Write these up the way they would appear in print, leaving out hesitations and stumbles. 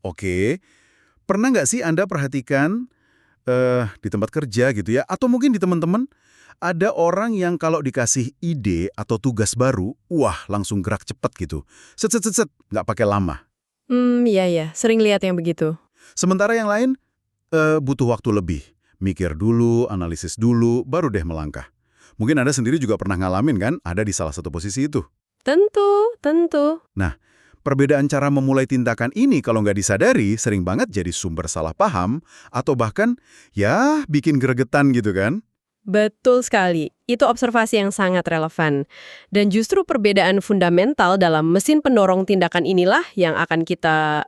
Oke, pernah nggak sih Anda perhatikan di tempat kerja gitu ya, atau mungkin di teman-teman, ada orang yang kalau dikasih ide atau tugas baru, wah langsung gerak cepet gitu. Set, set, set, set, nggak pakai lama. Iya ya, sering lihat yang begitu. Sementara yang lain butuh waktu lebih. Mikir dulu, analisis dulu, baru deh melangkah. Mungkin Anda sendiri juga pernah ngalamin kan, ada di salah satu posisi itu. Tentu, tentu. Nah, perbedaan cara memulai tindakan ini kalau nggak disadari, sering banget jadi sumber salah paham, atau bahkan, ya, bikin gregetan gitu kan. Betul sekali. Itu observasi yang sangat relevan. Dan justru perbedaan fundamental dalam mesin pendorong tindakan inilah yang akan kita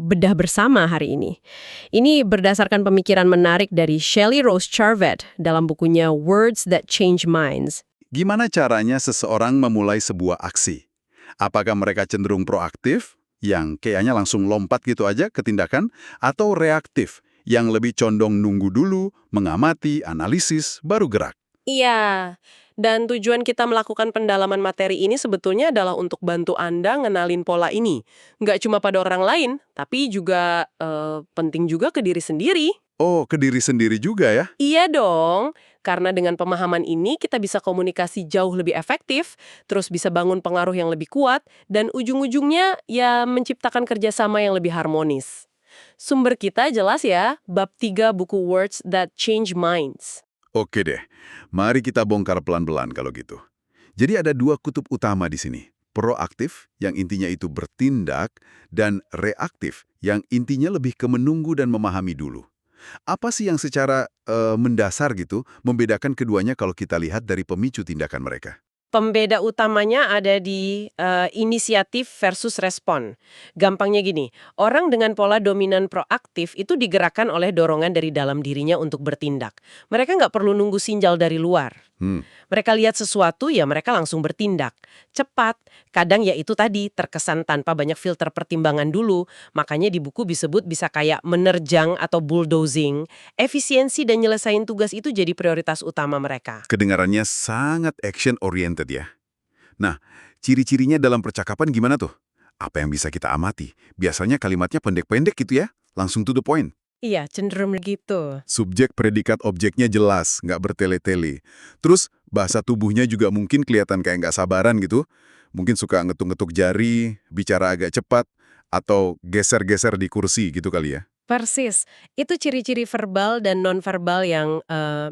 bedah bersama hari ini. Ini berdasarkan pemikiran menarik dari Shelley Rose Charvet dalam bukunya Words That Change Minds. Gimana caranya seseorang memulai sebuah aksi? Apakah mereka cenderung proaktif, yang kayaknya langsung lompat gitu aja ke tindakan, atau reaktif, yang lebih condong nunggu dulu, mengamati, analisis, baru gerak? Iya, dan tujuan kita melakukan pendalaman materi ini sebetulnya adalah untuk bantu Anda ngenalin pola ini. Nggak cuma pada orang lain, tapi juga penting juga ke diri sendiri. Oh, ke diri sendiri juga ya? Iya dong, karena dengan pemahaman ini kita bisa komunikasi jauh lebih efektif, terus bisa bangun pengaruh yang lebih kuat, dan ujung-ujungnya ya menciptakan kerjasama yang lebih harmonis. Sumber kita jelas ya, bab 3 buku Words That Change Minds. Oke deh, mari kita bongkar pelan-pelan kalau gitu. Jadi ada dua kutub utama di sini. Proaktif, yang intinya itu bertindak, dan reaktif, yang intinya lebih ke menunggu dan memahami dulu. Apa sih yang secara mendasar gitu membedakan keduanya kalau kita lihat dari pemicu tindakan mereka? Pembeda utamanya ada di inisiatif versus respon. Gampangnya gini, orang dengan pola dominan proaktif itu digerakkan oleh dorongan dari dalam dirinya untuk bertindak. Mereka nggak perlu nunggu sinjal dari luar. Hmm, Mereka lihat sesuatu ya mereka langsung bertindak. Cepat, kadang ya itu tadi terkesan tanpa banyak filter pertimbangan dulu. Makanya di buku disebut bisa kayak menerjang atau bulldozing. Efisiensi dan nyelesain tugas itu jadi prioritas utama mereka. kedengarannya sangat action-oriented ya. Nah, ciri-cirinya dalam percakapan gimana tuh? Apa yang bisa kita amati? Biasanya kalimatnya pendek-pendek gitu ya, langsung to the point. Iya, cenderung begitu. Subjek, predikat, objeknya jelas, nggak bertele-tele. Terus, bahasa tubuhnya juga mungkin kelihatan kayak nggak sabaran gitu. Mungkin suka ngetuk-ngetuk jari, bicara agak cepat, atau geser-geser di kursi gitu kali ya. Persis, itu ciri-ciri verbal dan nonverbal yang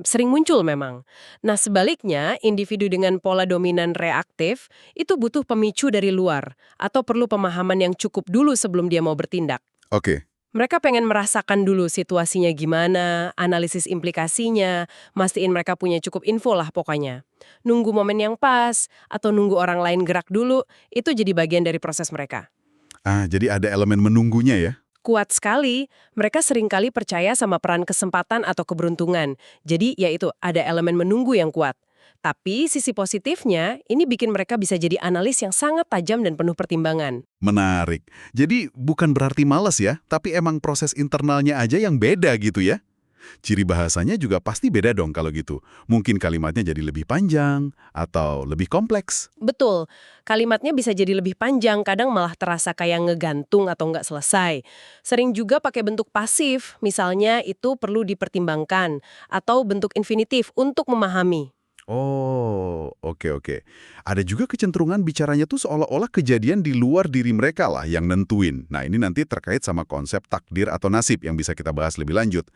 sering muncul memang. Nah sebaliknya, individu dengan pola dominan reaktif itu butuh pemicu dari luar atau perlu pemahaman yang cukup dulu sebelum dia mau bertindak. Oke, Mereka pengen merasakan dulu situasinya gimana, analisis implikasinya, mastiin mereka punya cukup info lah pokoknya. Nunggu momen yang pas, atau nunggu orang lain gerak dulu, itu jadi bagian dari proses mereka. jadi ada elemen menunggunya ya. Kuat sekali, mereka seringkali percaya sama peran kesempatan atau keberuntungan. Jadi ya itu, ada elemen menunggu yang kuat. Tapi sisi positifnya, ini bikin mereka bisa jadi analis yang sangat tajam dan penuh pertimbangan. Menarik. Jadi bukan berarti malas ya, tapi emang proses internalnya aja yang beda gitu ya. Ciri bahasanya juga pasti beda dong kalau gitu. Mungkin kalimatnya jadi lebih panjang atau lebih kompleks. Betul, kalimatnya bisa jadi lebih panjang, kadang malah terasa kayak ngegantung atau nggak selesai. Sering juga pakai bentuk pasif, misalnya itu perlu dipertimbangkan, atau bentuk infinitif untuk memahami. Oh, oke oke. Ada juga kecenderungan bicaranya tuh seolah-olah kejadian di luar diri mereka lah yang nentuin. Nah, ini nanti terkait sama konsep takdir atau nasib yang bisa kita bahas lebih lanjut.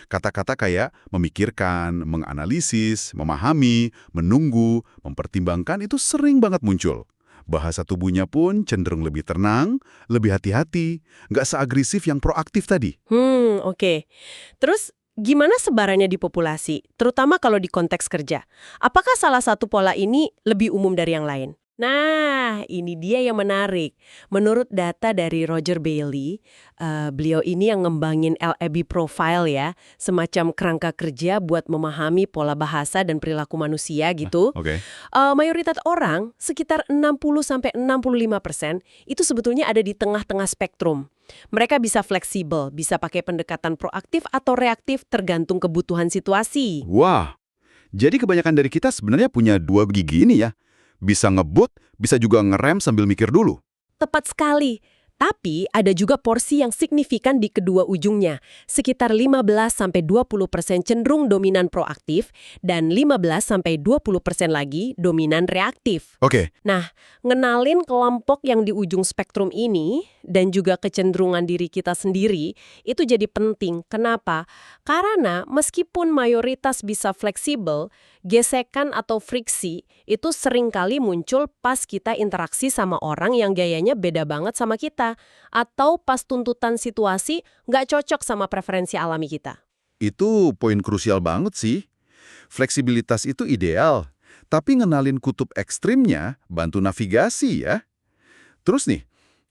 Kata-kata kayak memikirkan, menganalisis, memahami, menunggu, mempertimbangkan itu sering banget muncul. Bahasa tubuhnya pun cenderung lebih tenang, lebih hati-hati, nggak seagresif yang proaktif tadi. Oke. Terus, gimana sebarannya di populasi, terutama kalau di konteks kerja? Apakah salah satu pola ini lebih umum dari yang lain? Nah, ini dia yang menarik. Menurut data dari Roger Bailey, beliau ini yang ngembangin LAB profile ya, semacam kerangka kerja buat memahami pola bahasa dan perilaku manusia gitu. Oke. Mayoritas orang, sekitar 60-65%, itu sebetulnya ada di tengah-tengah spektrum. Mereka bisa fleksibel, bisa pakai pendekatan proaktif atau reaktif tergantung kebutuhan situasi. Wah, jadi kebanyakan dari kita sebenarnya punya dua gigi ini ya. Bisa ngebut, bisa juga ngerem sambil mikir dulu. Tepat sekali. Tapi ada juga porsi yang signifikan di kedua ujungnya, sekitar 15-20% cenderung dominan proaktif dan 15-20% lagi dominan reaktif. Oke, Nah, ngenalin kelompok yang di ujung spektrum ini dan juga kecenderungan diri kita sendiri itu jadi penting. Kenapa? Karena meskipun mayoritas bisa fleksibel, gesekan atau friksi itu seringkali muncul pas kita interaksi sama orang yang gayanya beda banget sama kita atau pas tuntutan situasi nggak cocok sama preferensi alami kita. itu poin krusial banget sih. Fleksibilitas itu ideal, tapi ngenalin kutub ekstrimnya bantu navigasi ya. Terus nih,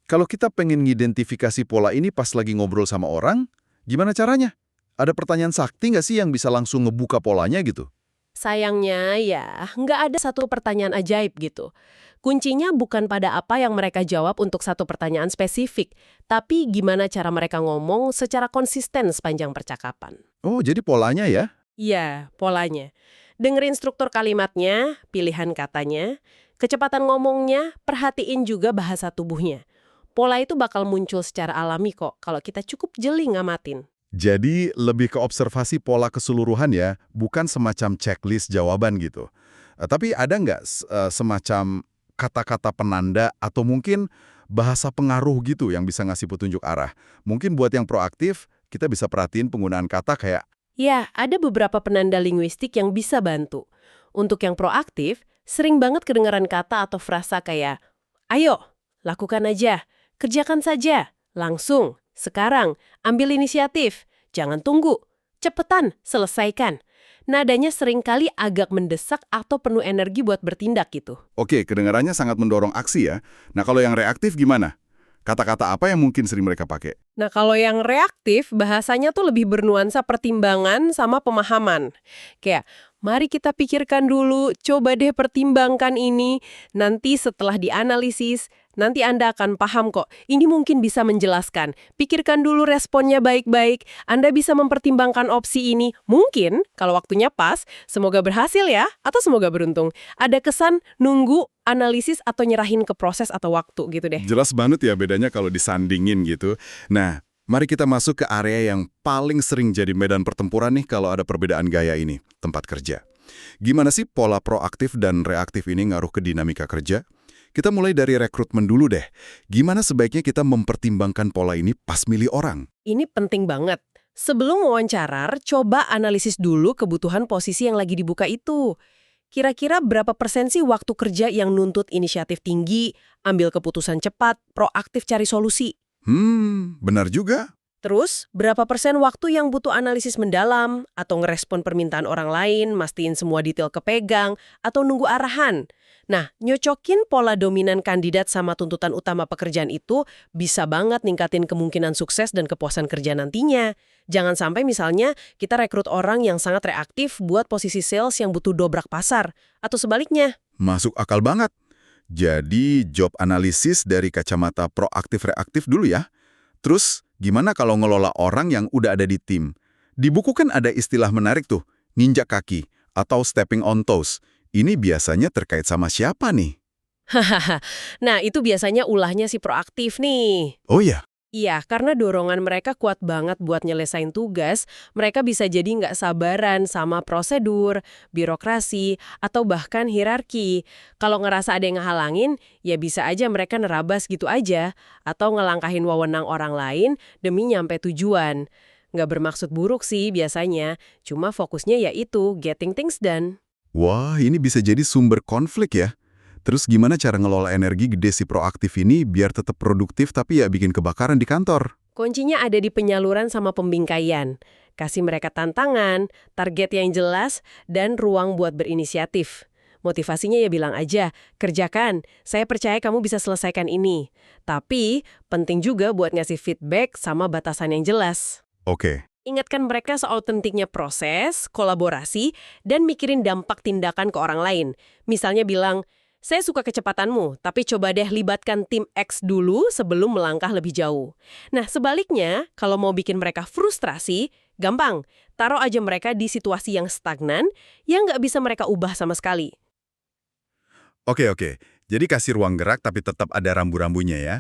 kalau kita pengen ngidentifikasi pola ini pas lagi ngobrol sama orang, gimana caranya? Ada pertanyaan sakti nggak sih yang bisa langsung ngebuka polanya gitu? Sayangnya ya, nggak ada satu pertanyaan ajaib gitu. Kuncinya bukan pada apa yang mereka jawab untuk satu pertanyaan spesifik, tapi gimana cara mereka ngomong secara konsisten sepanjang percakapan. Oh, jadi polanya ya? Iya, polanya. Dengerin struktur kalimatnya, pilihan katanya, kecepatan ngomongnya, perhatiin juga bahasa tubuhnya. Pola itu bakal muncul secara alami kok kalau kita cukup jeli ngamatin. Jadi lebih ke observasi pola keseluruhan ya, bukan semacam checklist jawaban gitu. Tapi ada nggak semacam kata-kata penanda atau mungkin bahasa pengaruh gitu yang bisa ngasih petunjuk arah? Mungkin buat yang proaktif, kita bisa perhatiin penggunaan kata kayak, Ya, ada beberapa penanda linguistik yang bisa bantu. Untuk yang proaktif, sering banget kedengaran kata atau frasa kayak, ayo, lakukan aja, kerjakan saja, langsung, sekarang, ambil inisiatif, jangan tunggu, cepetan, selesaikan. Nadanya seringkali agak mendesak atau penuh energi buat bertindak gitu. oke, kedengarannya sangat mendorong aksi ya. Nah, kalau yang reaktif gimana? Kata-kata apa yang mungkin sering mereka pakai? Nah, kalau yang reaktif, bahasanya tuh lebih bernuansa pertimbangan sama pemahaman. Kayak, mari kita pikirkan dulu, coba deh pertimbangkan ini, nanti setelah dianalisis, nanti Anda akan paham kok. Ini mungkin bisa menjelaskan. Pikirkan dulu responnya baik-baik, Anda bisa mempertimbangkan opsi ini. Mungkin, kalau waktunya pas, semoga berhasil ya, atau semoga beruntung. Ada kesan nunggu, analisis, atau nyerahin ke proses atau waktu gitu deh. Jelas banget ya bedanya kalau disandingin gitu. Nah, mari kita masuk ke area yang paling sering jadi medan pertempuran nih kalau ada perbedaan gaya ini, tempat kerja. Gimana sih pola proaktif dan reaktif ini ngaruh ke dinamika kerja? Kita mulai dari rekrutmen dulu deh. Gimana sebaiknya kita mempertimbangkan pola ini pas milih orang? Ini penting banget. Sebelum wawancara, coba analisis dulu kebutuhan posisi yang lagi dibuka itu. Kira-kira berapa persen sih waktu kerja yang nuntut inisiatif tinggi, ambil keputusan cepat, proaktif cari solusi? Benar juga. Terus, berapa persen waktu yang butuh analisis mendalam, atau ngerespon permintaan orang lain, mastiin semua detail kepegang, atau nunggu arahan? Nah, nyocokin pola dominan kandidat sama tuntutan utama pekerjaan itu bisa banget ningkatin kemungkinan sukses dan kepuasan kerja nantinya. Jangan sampai misalnya kita rekrut orang yang sangat reaktif buat posisi sales yang butuh dobrak pasar, atau sebaliknya. Masuk akal banget. Jadi, job analisis dari kacamata proaktif-reaktif dulu ya. Terus, gimana kalau ngelola orang yang udah ada di tim? Di buku kan ada istilah menarik tuh, nginjak kaki atau stepping on toes. Ini biasanya terkait sama siapa nih? Hahaha. Nah, itu biasanya ulahnya si proaktif nih. Oh ya, Iya, karena dorongan mereka kuat banget buat nyelesain tugas, mereka bisa jadi nggak sabaran sama prosedur, birokrasi, atau bahkan hierarki. Kalau ngerasa ada yang ngehalangin, ya bisa aja mereka nerabas gitu aja, atau ngelangkahin wewenang orang lain demi nyampe tujuan. Nggak bermaksud buruk sih biasanya, cuma fokusnya yaitu getting things done. wah ini bisa jadi sumber konflik ya. Terus gimana cara ngelola energi gede si proaktif ini biar tetap produktif tapi ya bikin kebakaran di kantor? Kuncinya ada di penyaluran sama pembingkaian. Kasih mereka tantangan, target yang jelas, dan ruang buat berinisiatif. Motivasinya ya bilang aja, kerjakan, saya percaya kamu bisa selesaikan ini. Tapi, penting juga buat ngasih feedback sama batasan yang jelas. Oke. Ingatkan mereka soal pentingnya proses, kolaborasi, dan mikirin dampak tindakan ke orang lain. Misalnya bilang, saya suka kecepatanmu, tapi coba deh libatkan tim X dulu sebelum melangkah lebih jauh. Nah, sebaliknya, kalau mau bikin mereka frustrasi, gampang. Taruh aja mereka di situasi yang stagnan, yang nggak bisa mereka ubah sama sekali. Oke. Jadi kasih ruang gerak tapi tetap ada rambu-rambunya ya.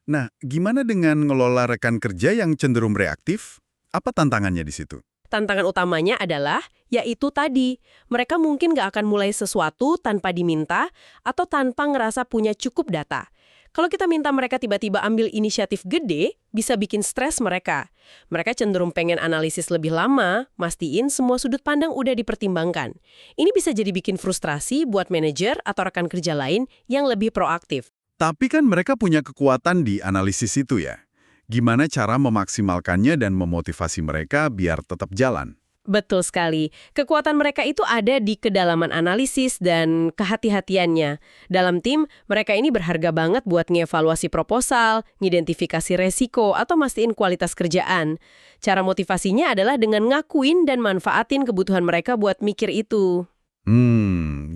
Nah, gimana dengan ngelola rekan kerja yang cenderung reaktif? Apa tantangannya di situ? Tantangan utamanya adalah, yaitu tadi, mereka mungkin nggak akan mulai sesuatu tanpa diminta atau tanpa ngerasa punya cukup data. Kalau kita minta mereka tiba-tiba ambil inisiatif gede, bisa bikin stres mereka. Mereka cenderung pengen analisis lebih lama, mastiin semua sudut pandang udah dipertimbangkan. Ini bisa jadi bikin frustrasi buat manajer atau rekan kerja lain yang lebih proaktif. Tapi kan mereka punya kekuatan di analisis itu ya. Gimana cara memaksimalkannya dan memotivasi mereka biar tetap jalan? Betul sekali. Kekuatan mereka itu ada di kedalaman analisis dan kehati-hatiannya. Dalam tim, mereka ini berharga banget buat ngevaluasi proposal, ngidentifikasi resiko, atau mastiin kualitas kerjaan. Cara motivasinya adalah dengan ngakuin dan manfaatin kebutuhan mereka buat mikir itu.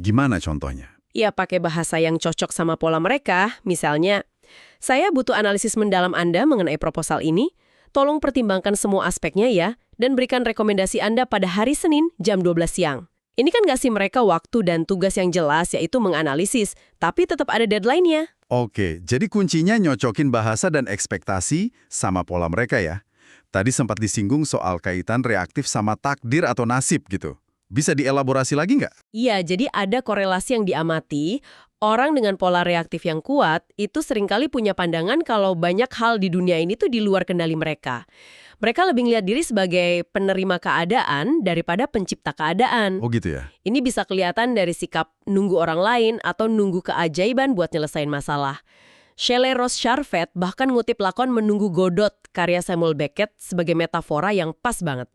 Gimana contohnya? Ya, pakai bahasa yang cocok sama pola mereka. Misalnya, saya butuh analisis mendalam Anda mengenai proposal ini. Tolong pertimbangkan semua aspeknya ya, dan berikan rekomendasi Anda pada hari Senin jam 12 siang. Ini kan ngasih mereka waktu dan tugas yang jelas, yaitu menganalisis, tapi tetap ada deadline-nya. Oke, jadi kuncinya nyocokin bahasa dan ekspektasi sama pola mereka ya. Tadi sempat disinggung soal kaitan reaktif sama takdir atau nasib gitu. Bisa dielaborasi lagi nggak? Iya, jadi ada korelasi yang diamati. Orang dengan pola reaktif yang kuat itu seringkali punya pandangan kalau banyak hal di dunia ini tuh di luar kendali mereka. Mereka lebih lihat diri sebagai penerima keadaan daripada pencipta keadaan. Oh gitu ya? Ini bisa kelihatan dari sikap nunggu orang lain atau nunggu keajaiban buat nyelesain masalah. Shelley Rose Charvet bahkan ngutip lakon Menunggu Godot karya Samuel Beckett sebagai metafora yang pas banget.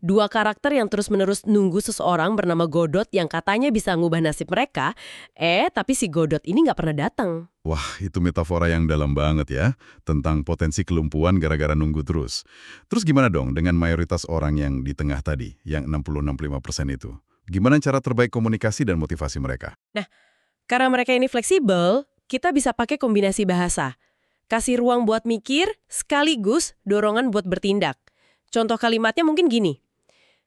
Dua karakter yang terus-menerus nunggu seseorang bernama Godot yang katanya bisa ngubah nasib mereka, tapi si Godot ini nggak pernah datang. Wah, itu metafora yang dalam banget ya, tentang potensi kelumpuhan gara-gara nunggu terus. Terus gimana dong dengan mayoritas orang yang di tengah tadi, yang 60-65% itu? Gimana cara terbaik komunikasi dan motivasi mereka? Karena mereka ini fleksibel, kita bisa pakai kombinasi bahasa. Kasih ruang buat mikir, sekaligus dorongan buat bertindak. Contoh kalimatnya mungkin gini.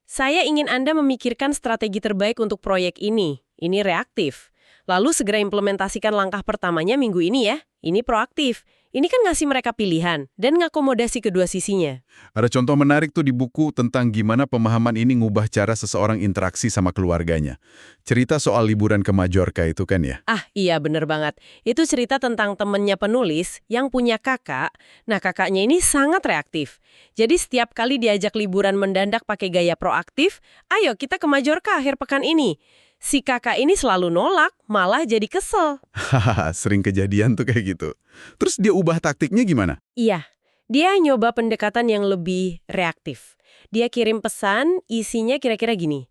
Saya ingin Anda memikirkan strategi terbaik untuk proyek ini. Ini reaktif. Lalu segera implementasikan langkah pertamanya minggu ini ya. Ini proaktif. Ini kan ngasih mereka pilihan dan ngakomodasi kedua sisinya. Ada contoh menarik tuh di buku tentang gimana pemahaman ini ngubah cara seseorang interaksi sama keluarganya. Cerita soal liburan ke Majorca itu kan ya? Ah iya bener banget. Itu cerita tentang temennya penulis yang punya kakak. Nah kakaknya ini sangat reaktif. Jadi setiap kali diajak liburan mendadak pakai gaya proaktif, ayo kita ke Majorca akhir pekan ini. Si kakak ini selalu nolak, malah jadi kesel. Hahaha, sering kejadian tuh kayak gitu. Terus dia ubah taktiknya gimana? Iya, dia nyoba pendekatan yang lebih reaktif. Dia kirim pesan, isinya kira-kira gini.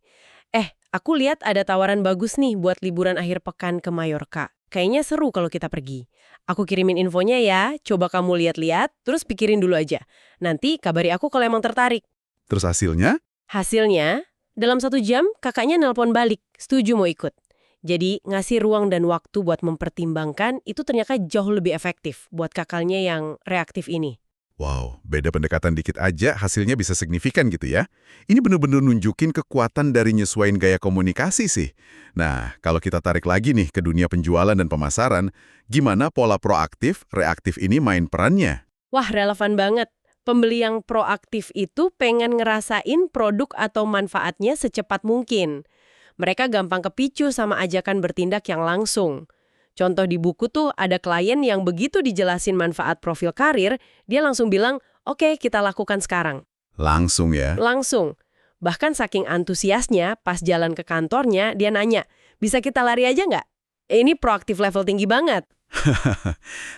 Aku lihat ada tawaran bagus nih buat liburan akhir pekan ke Mallorca. Kayaknya seru kalau kita pergi. Aku kirimin infonya ya, coba kamu lihat-lihat, terus pikirin dulu aja. Nanti kabari aku kalau emang tertarik. Terus hasilnya? Hasilnya, dalam 1 jam kakaknya nelpon balik, setuju mau ikut. Jadi ngasih ruang dan waktu buat mempertimbangkan itu ternyata jauh lebih efektif buat kakaknya yang reaktif ini. Wow, beda pendekatan dikit aja hasilnya bisa signifikan gitu ya. Ini bener-bener nunjukin kekuatan dari nyesuaiin gaya komunikasi sih. Nah, kalau kita tarik lagi nih ke dunia penjualan dan pemasaran, gimana pola proaktif, reaktif ini main perannya? Wah, relevan banget. Pembeli yang proaktif itu pengen ngerasain produk atau manfaatnya secepat mungkin. Mereka gampang kepicu sama ajakan bertindak yang langsung. Contoh di buku tuh ada klien yang begitu dijelasin manfaat profil karir, dia langsung bilang, oke, kita lakukan sekarang. Langsung ya? Langsung. Bahkan saking antusiasnya, pas jalan ke kantornya, dia nanya, bisa kita lari aja nggak? Ini proaktif level tinggi banget.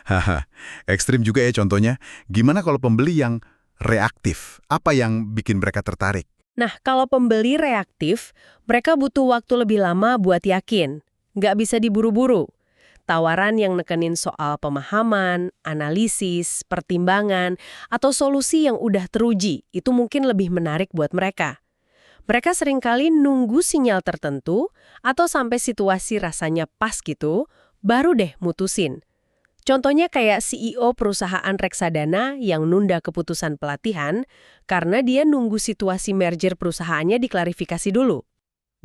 Haha, ekstrim juga ya contohnya. Gimana kalau pembeli yang reaktif? Apa yang bikin mereka tertarik? Nah, kalau pembeli reaktif, mereka butuh waktu lebih lama buat yakin. Nggak bisa diburu-buru. Tawaran yang nekenin soal pemahaman, analisis, pertimbangan, atau solusi yang udah teruji, itu mungkin lebih menarik buat mereka. Mereka seringkali nunggu sinyal tertentu, atau sampai situasi rasanya pas gitu, baru deh mutusin. Contohnya kayak CEO perusahaan reksadana yang nunda keputusan pelatihan karena dia nunggu situasi merger perusahaannya diklarifikasi dulu.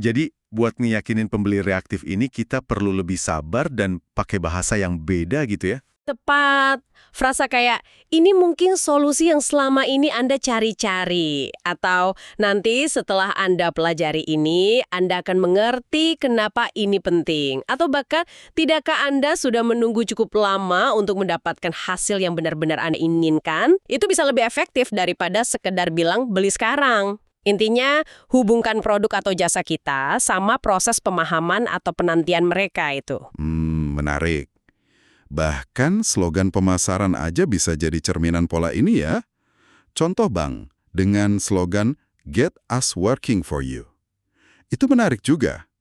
Jadi, buat ngeyakinin pembeli reaktif ini kita perlu lebih sabar dan pakai bahasa yang beda gitu ya? Tepat. Frasa kayak, ini mungkin solusi yang selama ini Anda cari-cari. Atau nanti setelah Anda pelajari ini, Anda akan mengerti kenapa ini penting. Atau bahkan, tidakkah Anda sudah menunggu cukup lama untuk mendapatkan hasil yang benar-benar Anda inginkan? Itu bisa lebih efektif daripada sekedar bilang beli sekarang. Intinya, hubungkan produk atau jasa kita sama proses pemahaman atau penantian mereka itu. Menarik. Bahkan slogan pemasaran aja bisa jadi cerminan pola ini ya. Contoh Bang, dengan slogan Get Us Working For You. Itu menarik juga.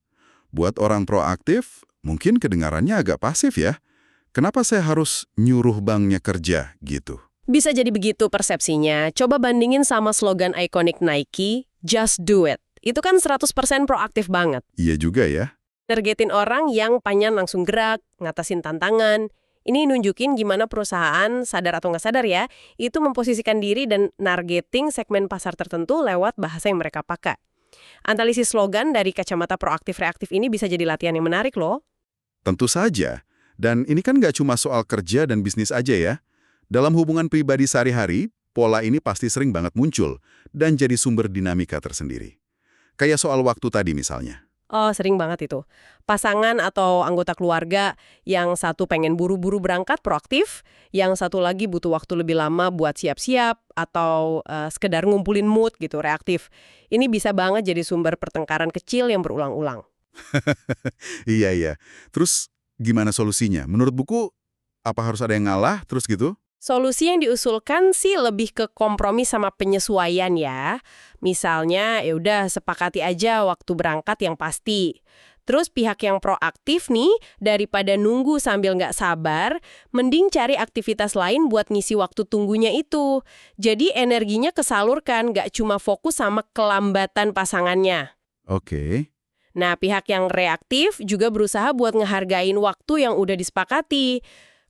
Buat orang proaktif, mungkin kedengarannya agak pasif ya. Kenapa saya harus nyuruh banknya kerja gitu? Bisa jadi begitu persepsinya. Coba bandingin sama slogan ikonik Nike, Just Do It. Itu kan 100% proaktif banget. Iya juga ya. Targetin orang yang pengen langsung gerak, ngatasin tantangan. Ini nunjukin gimana perusahaan, sadar atau nggak sadar ya, itu memposisikan diri dan nargeting segmen pasar tertentu lewat bahasa yang mereka pakai. Analisis slogan dari kacamata proaktif-reaktif ini bisa jadi latihan yang menarik loh. Tentu saja. Dan ini kan nggak cuma soal kerja dan bisnis aja ya. Dalam hubungan pribadi sehari-hari, pola ini pasti sering banget muncul dan jadi sumber dinamika tersendiri. Kayak soal waktu tadi misalnya. Oh, sering banget itu. Pasangan atau anggota keluarga yang satu pengen buru-buru berangkat proaktif, yang satu lagi butuh waktu lebih lama buat siap-siap atau sekedar ngumpulin mood gitu, reaktif. Ini bisa banget jadi sumber pertengkaran kecil yang berulang-ulang. Iya. Terus gimana solusinya? Menurut buku, apa harus ada yang ngalah terus gitu? Solusi yang diusulkan sih lebih ke kompromi sama penyesuaian ya. Misalnya, ya udah sepakati aja waktu berangkat yang pasti. Terus pihak yang proaktif nih, daripada nunggu sambil nggak sabar, mending cari aktivitas lain buat ngisi waktu tunggunya itu. Jadi energinya kesalurkan, nggak cuma fokus sama kelambatan pasangannya. Oke. Nah, pihak yang reaktif juga berusaha buat ngehargain waktu yang udah disepakati.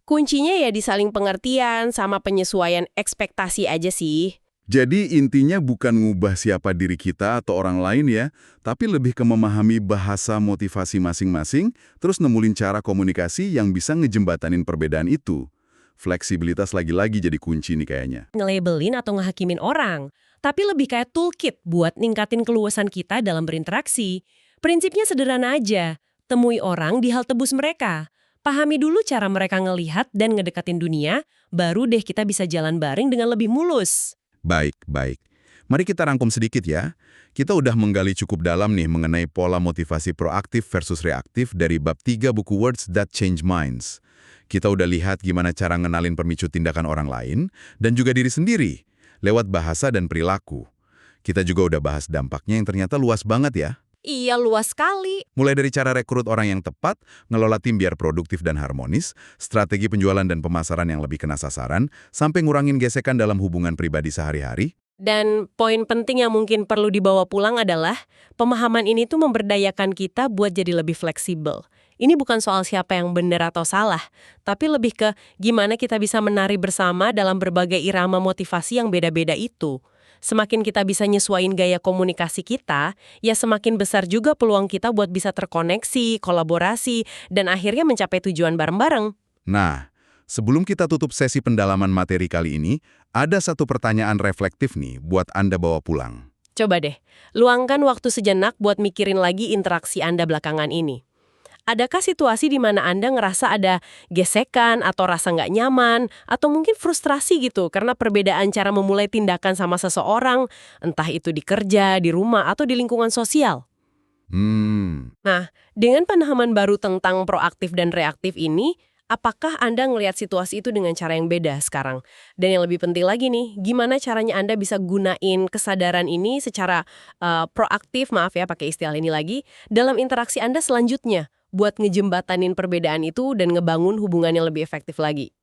Kuncinya ya di saling pengertian sama penyesuaian ekspektasi aja sih. Jadi intinya bukan ngubah siapa diri kita atau orang lain ya, tapi lebih ke memahami bahasa motivasi masing-masing, terus nemulin cara komunikasi yang bisa ngejembatanin perbedaan itu. Fleksibilitas lagi-lagi jadi kunci nih kayaknya. Nge-labelin atau ngehakimin orang, tapi lebih kayak toolkit buat ningkatin keluasan kita dalam berinteraksi. Prinsipnya sederhana aja, temui orang di hal tebus mereka. Pahami dulu cara mereka ngelihat dan ngedekatin dunia, baru deh kita bisa jalan bareng dengan lebih mulus. Baik. Mari kita rangkum sedikit ya. Kita udah menggali cukup dalam nih mengenai pola motivasi proaktif versus reaktif dari bab 3 buku Words That Change Minds. Kita udah lihat gimana cara ngenalin pemicu tindakan orang lain dan juga diri sendiri lewat bahasa dan perilaku. Kita juga udah bahas dampaknya yang ternyata luas banget ya. Iya, luas sekali. Mulai dari cara rekrut orang yang tepat, ngelola tim biar produktif dan harmonis, strategi penjualan dan pemasaran yang lebih kena sasaran, sampai ngurangin gesekan dalam hubungan pribadi sehari-hari. Dan poin penting yang mungkin perlu dibawa pulang adalah, pemahaman ini tuh memberdayakan kita buat jadi lebih fleksibel. Ini bukan soal siapa yang benar atau salah, tapi lebih ke gimana kita bisa menari bersama dalam berbagai irama motivasi yang beda-beda itu. Semakin kita bisa nyesuaiin gaya komunikasi kita, ya semakin besar juga peluang kita buat bisa terkoneksi, kolaborasi, dan akhirnya mencapai tujuan bareng-bareng. Nah, sebelum kita tutup sesi pendalaman materi kali ini, ada satu pertanyaan reflektif nih buat Anda bawa pulang. Coba deh, luangkan waktu sejenak buat mikirin lagi interaksi Anda belakangan ini. Adakah situasi di mana Anda ngerasa ada gesekan atau rasa nggak nyaman, atau mungkin frustrasi gitu karena perbedaan cara memulai tindakan sama seseorang, entah itu di kerja, di rumah, atau di lingkungan sosial? Nah, dengan pemahaman baru tentang proaktif dan reaktif ini, apakah Anda ngelihat situasi itu dengan cara yang beda sekarang? Dan yang lebih penting lagi nih, gimana caranya Anda bisa gunain kesadaran ini secara proaktif, maaf ya pakai istilah ini lagi, dalam interaksi Anda selanjutnya, buat ngejembatanin perbedaan itu dan ngebangun hubungan yang lebih efektif lagi?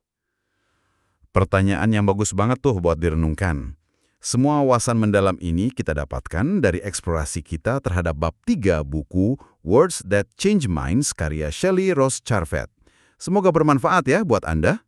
Pertanyaan yang bagus banget tuh buat direnungkan. Semua wawasan mendalam ini kita dapatkan dari eksplorasi kita terhadap bab 3 buku Words That Change Minds karya Shelley Rose Charvet. Semoga bermanfaat ya buat Anda.